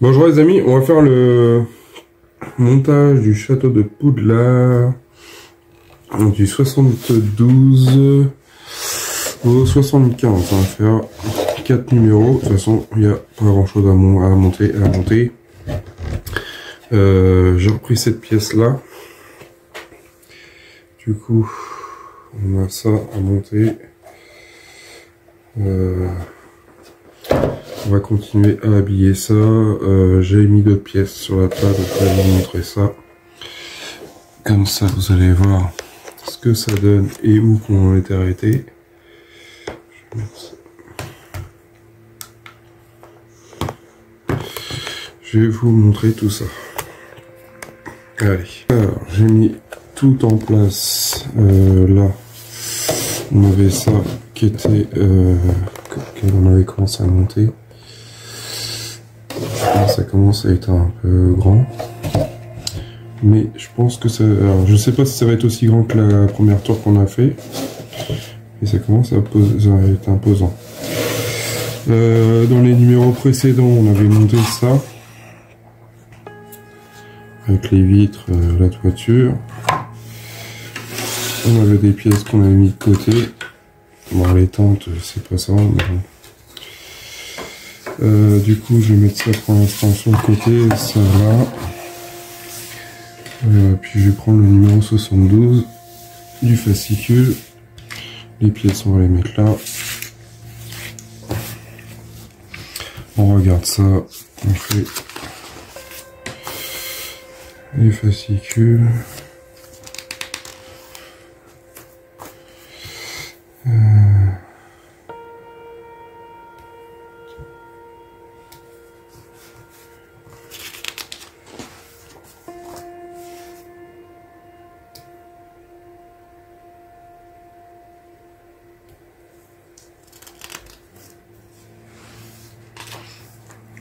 Bonjour les amis, on va faire le montage du château de Poudlard du 72 au 75. On va faire 4 numéros. De toute façon, il n'y a pas grand chose à monter. J'ai repris cette pièce là. Du coup, on a ça à monter. On va continuer à habiller ça. J'ai mis d'autres pièces sur la table, je vais vous montrer ça. Comme ça, vous allez voir ce que ça donne et où on était arrêté. Je vais vous montrer tout ça. Allez. Alors, j'ai mis tout en place. Là, on avait ça qui était... on avait commencé à monter. Ça commence à être un peu grand, mais je pense que ça, alors je sais pas si ça va être aussi grand que la première tour qu'on a fait, mais ça commence à être imposant. Dans les numéros précédents, on avait monté ça avec les vitres, la toiture. On avait des pièces qu'on avait mis de côté. Bon, les tentes, c'est pas ça, mais bon. Du coup, je vais mettre ça pour l'instant sur le côté, ça là. Puis je vais prendre le numéro 72 du fascicule. Les pièces, on va les mettre là. On regarde ça. On fait les fascicules.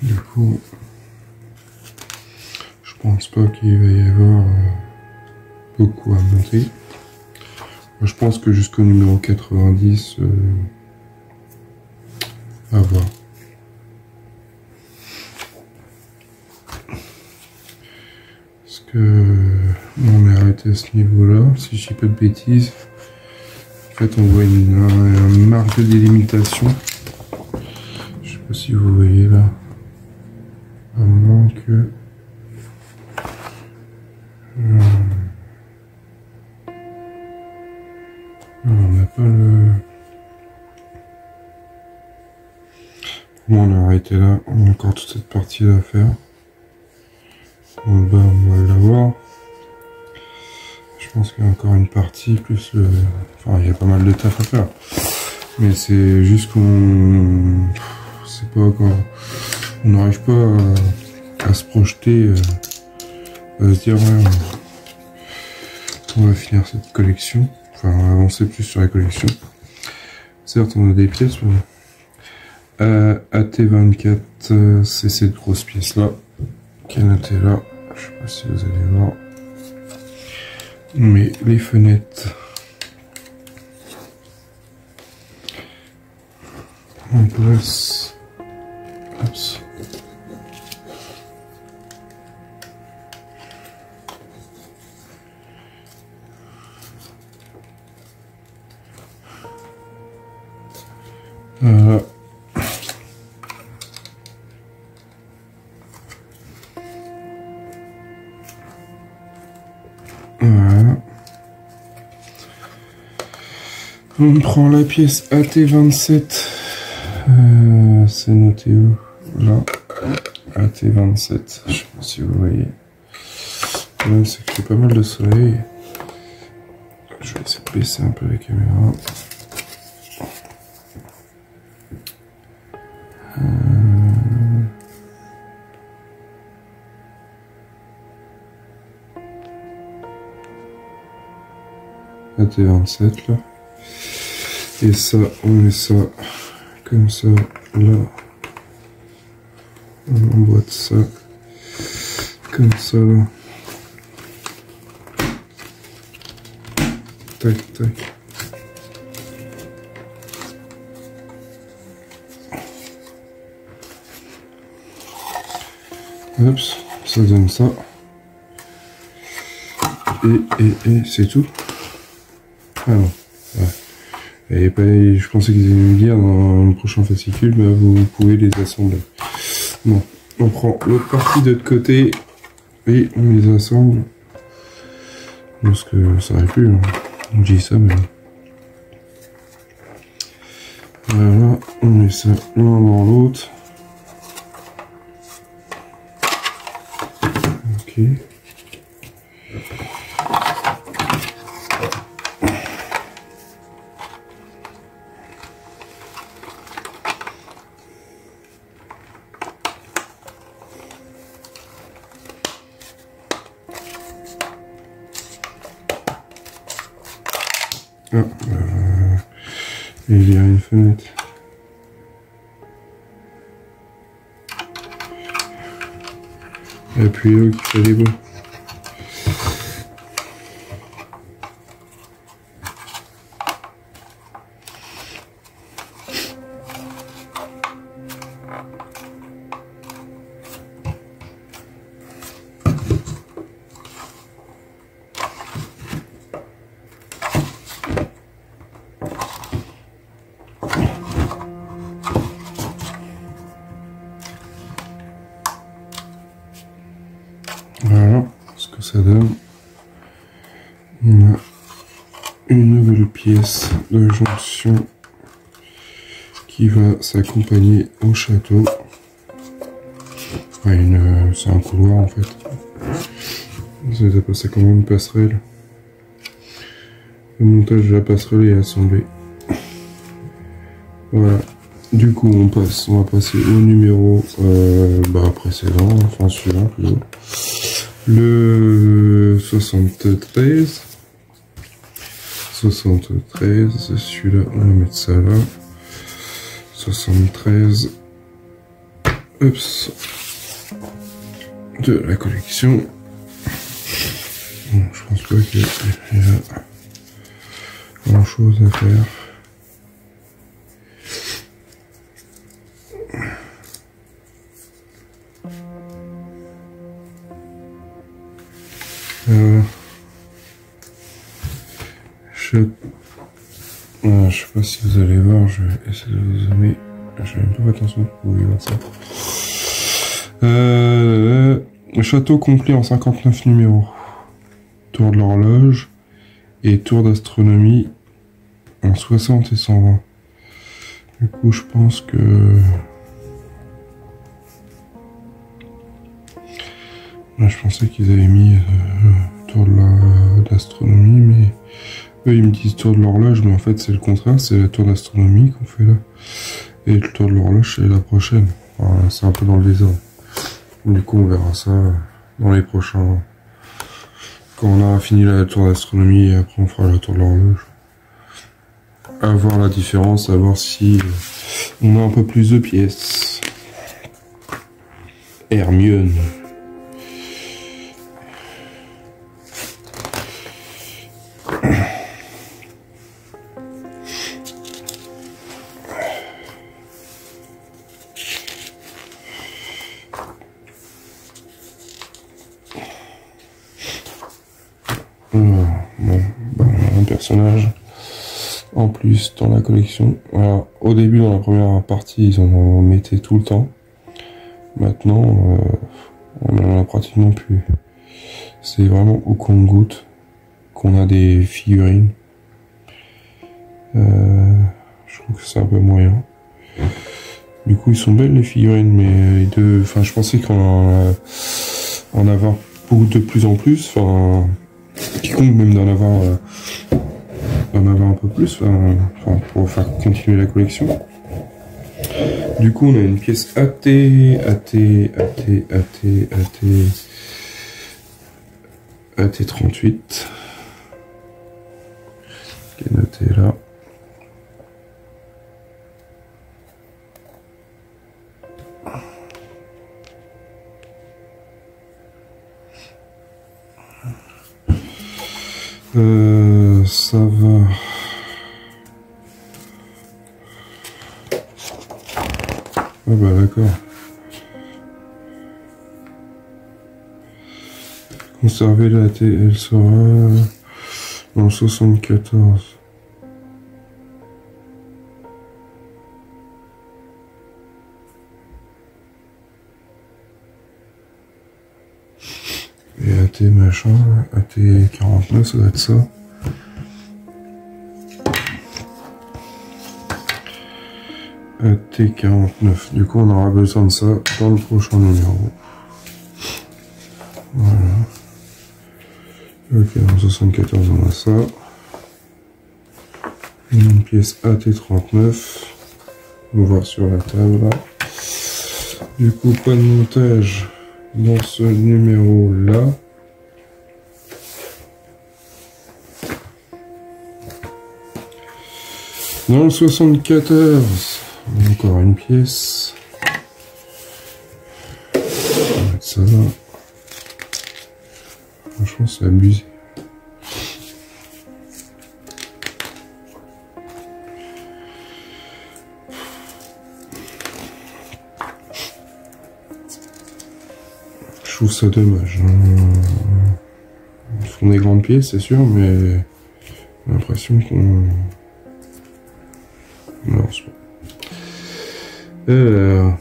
Du coup, je pense pas qu'il va y avoir beaucoup à monter. Je pense que jusqu'au numéro 90, à voir. Parce que on est arrêté à ce niveau-là, si je dis pas de bêtises. En fait, on voit une marque de délimitation. Je sais pas si vous voyez là. À moins que... on n'a pas le... Bon, on a arrêté là. On a encore toute cette partie à faire. En bas, on va l'avoir. Je pense qu'il y a encore une partie, plus le... Enfin, il y a pas mal de taf à faire. Mais c'est juste qu'on... C'est pas quand... On n'arrive pas à se projeter, à se dire, ouais, on va finir cette collection. Enfin, on va avancer plus sur la collection. Certes, on a des pièces, mais... AT24, c'est cette grosse pièce-là, qui est notée là. Je sais pas si vous allez voir. Mais les fenêtres en place. Oups. Voilà. Voilà. On prend la pièce AT27. C'est noté où? Là. AT27. Je sais pas si vous voyez. Le problème, c'est qu'il y a pas mal de soleil. Je vais essayer de baisser un peu la caméra. AT27 là. Et ça, on met ça comme ça là. On emboîte ça comme ça là. Tac tac. Hop, ça donne ça. Et c'est tout. Ah non. Ouais. Et ben, je pensais qu'ils allaient me dire dans le prochain fascicule, mais vous pouvez les assembler. Bon, on prend l'autre partie de l'autre côté et on les assemble. Parce que ça aurait pu, hein. On dit ça, mais... Voilà, on met ça l'un dans l'autre. Ok. Ah, il y a une fenêtre. Et puis l'eau qui fait les bouts. Voilà ce que ça donne. On a une nouvelle pièce de jonction qui va s'accompagner au château. Enfin, c'est un couloir en fait. Vous appelez ça comme une passerelle. Le montage de la passerelle est assemblé. Voilà. Du coup, on va passer au numéro précédent, enfin suivant plutôt. Le 73. 73, celui-là, on va mettre ça là. 73. Oups. De la collection. Bon, je pense pas qu'il y a grand chose à faire. Je sais pas si vous allez voir, je vais essayer de vous zoomer. J'ai un peu attention pour vous voir ça. Le château complet en 59 numéros. Tour de l'horloge et tour d'astronomie en 60 et 120. Du coup, je pense que... Là, je pensais qu'ils avaient mis tour de l'astronomie, mais eux, ils me disent tour de l'horloge, mais en fait, c'est le contraire, c'est la tour d'astronomie qu'on fait là. Et le tour de l'horloge, c'est la prochaine. Enfin, c'est un peu dans le désordre. Du coup, on verra ça dans les prochains... Quand on aura fini la tour d'astronomie, et après on fera la tour de l'horloge. À voir la différence, à voir si on a un peu plus de pièces. Hermione. Un personnage en plus dans la collection. Alors, au début, dans la première partie, ils en mettaient tout le temps. Maintenant, on en a pratiquement plus. C'est vraiment au compte-gouttes qu'on a des figurines. Je trouve que c'est un peu moyen. Du coup, ils sont belles les figurines, mais je pensais qu'on en avoir beaucoup de plus en plus. Enfin, quiconque même d'en avoir un peu plus, pour faire continuer la collection. Du coup, on a une pièce AT38 qui est notée là. Ça va. Ah bah d'accord. Conserver la T, elle sera en 74. Et AT machin, AT 49, ça doit être ça. AT 49. Du coup, on aura besoin de ça dans le prochain numéro. Voilà. Ok, en 74, on a ça. Une pièce AT39. On va voir sur la table. Là. Du coup, pas de montage dans ce numéro là. Dans le 74, encore une pièce. On va mettre ça là. Franchement, c'est abusé. Je trouve ça dommage. Ils font des grandes pièces, c'est sûr, mais j'ai l'impression qu'on... Non, c'est pas. Alors...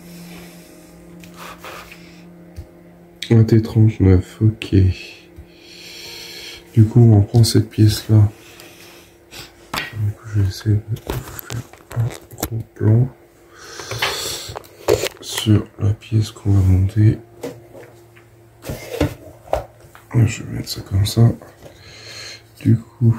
AT39, ok. Du coup, on prend cette pièce-là. Du coup, je vais essayer de faire un gros plan sur la pièce qu'on va monter. Je vais mettre ça comme ça. Du coup...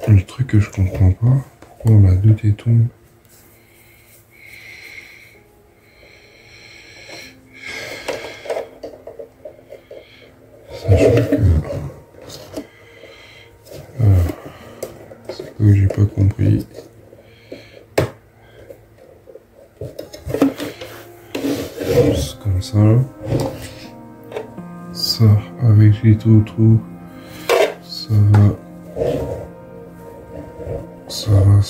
Le truc que je comprends pas, pourquoi on a deux tétons. Sachant que... c'est que j'ai pas compris. C'est comme ça là. Ça avec les trous, ça va. Ça va.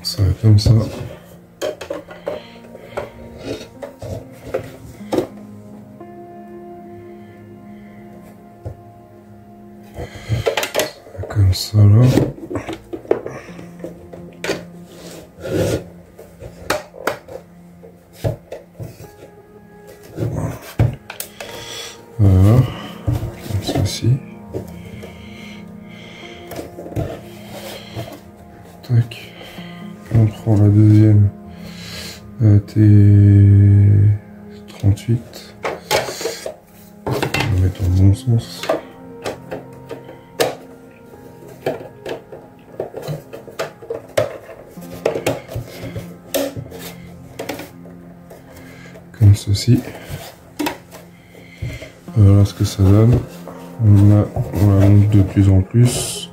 Ça va comme ça. Comme ça là. Voilà, comme ceci. Tac. On prend la deuxième T38. On va mettre dans le bon sens. Comme ceci. Voilà ce que ça donne. On la monte de plus en plus.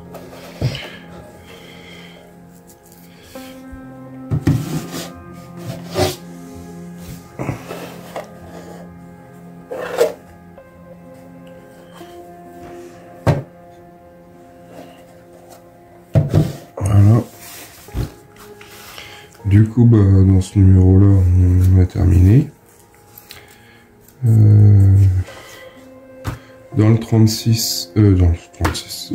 Voilà. Du coup, dans ce numéro-là, on a terminé. Dans le 36,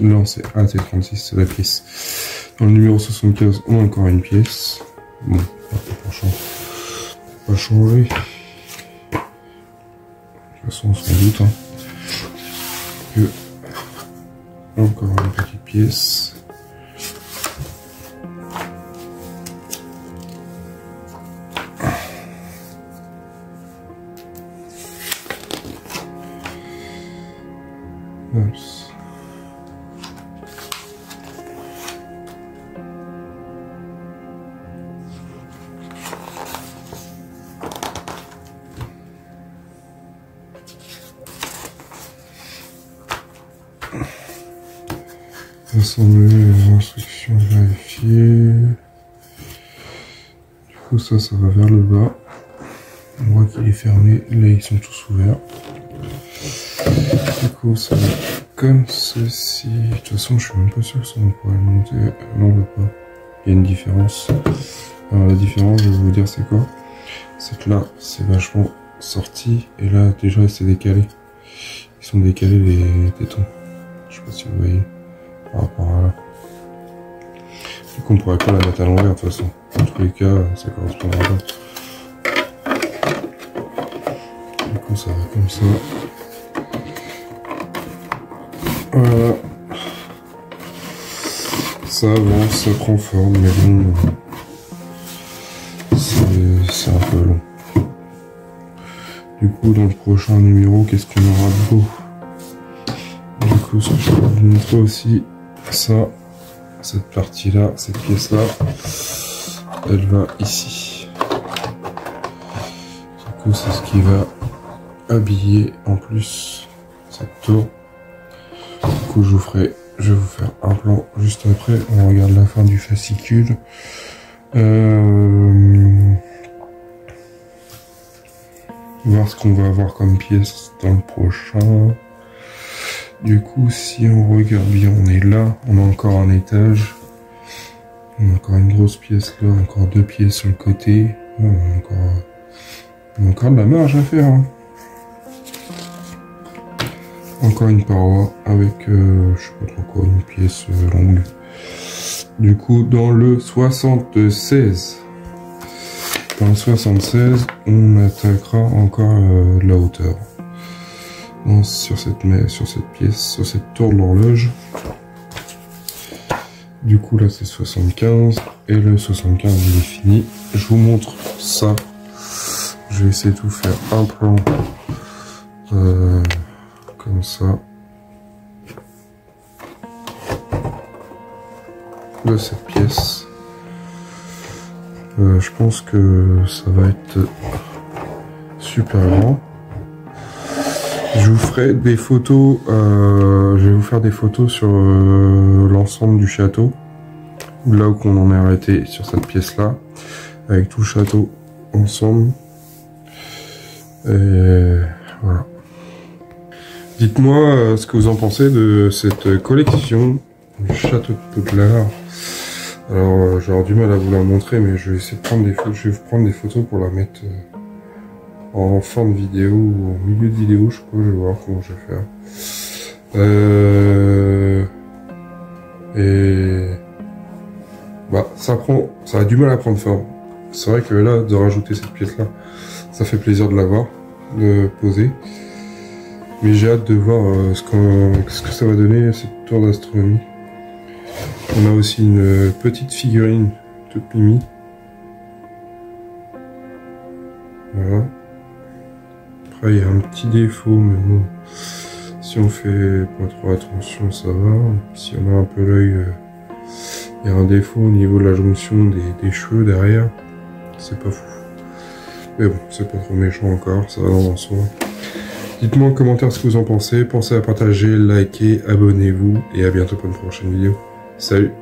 non c'est AT36, c'est la pièce. Dans le numéro 75, on a encore une pièce. Bon, pas changer. De toute façon, on s'en doute. Que encore une petite pièce. Oops. Assembler, instructions vérifier. Du coup ça va vers le bas. On voit qu'il est fermé, là ils sont tous ouverts. Du coup ça va comme ceci. De toute façon je suis même pas sûr que ça on pourrait le monter. Non on va pas. Il y a une différence. Alors la différence je vais vous dire c'est quoi. C'est que là c'est vachement sorti et là déjà c'est décalé. Ils sont décalés les tétons. Je sais pas si vous voyez par rapport à là. Du coup on pourrait pas la mettre à l'envers de toute façon. Dans tous les cas ça correspondra pas. Du coup ça va comme ça. Voilà. Ça avance, ça prend forme, mais bon, c'est un peu long. Du coup, dans le prochain numéro, qu'est-ce qu'on aura de beau? Du coup, ce que je vais vous montrer aussi, ça, cette partie-là, cette pièce-là, elle va ici. Du coup, c'est ce qui va habiller en plus cette tour. Du coup, je vais vous faire un plan juste après. On regarde la fin du fascicule. Voir ce qu'on va avoir comme pièce dans le prochain. Du coup, si on regarde bien, on est là. On a encore un étage. On a encore une grosse pièce là. Encore deux pièces sur le côté. On a encore de la marge à faire. Hein. Encore une paroi avec, je sais pas trop quoi, une pièce longue. Du coup, dans le 76, on attaquera encore la hauteur. Donc, sur cette pièce, sur cette tour de l'horloge. Du coup, là, c'est 75. Et le 75, il est fini. Je vous montre ça. Je vais essayer de vous faire un plan. Comme ça, de cette pièce. Je pense que ça va être super grand. Je vous ferai des photos. Je vais vous faire des photos sur l'ensemble du château, là où on en est arrêté sur cette pièce là, avec tout le château ensemble. Et voilà. Dites-moi ce que vous en pensez de cette collection du château de Poudlard. Alors j'aurai du mal à vous la montrer, mais je vais essayer de prendre des photos. Je vais vous prendre des photos pour la mettre en fin de vidéo ou en milieu de vidéo, je sais pas, je vais voir comment je vais faire. Et bah ça a du mal à prendre forme. C'est vrai que là, de rajouter cette pièce là, ça fait plaisir de l'avoir, de poser. Mais j'ai hâte de voir ce que ça va donner cette tour d'astronomie. On a aussi une petite figurine toute mimi. Voilà. Après il y a un petit défaut, mais bon, si on fait pas trop attention ça va. Si on a un peu l'œil, il y a un défaut au niveau de la jonction des cheveux derrière. C'est pas fou. Mais bon, c'est pas trop méchant encore, ça va dans un soi. Dites-moi en commentaire ce que vous en pensez, pensez à partager, liker, abonnez-vous et à bientôt pour une prochaine vidéo. Salut!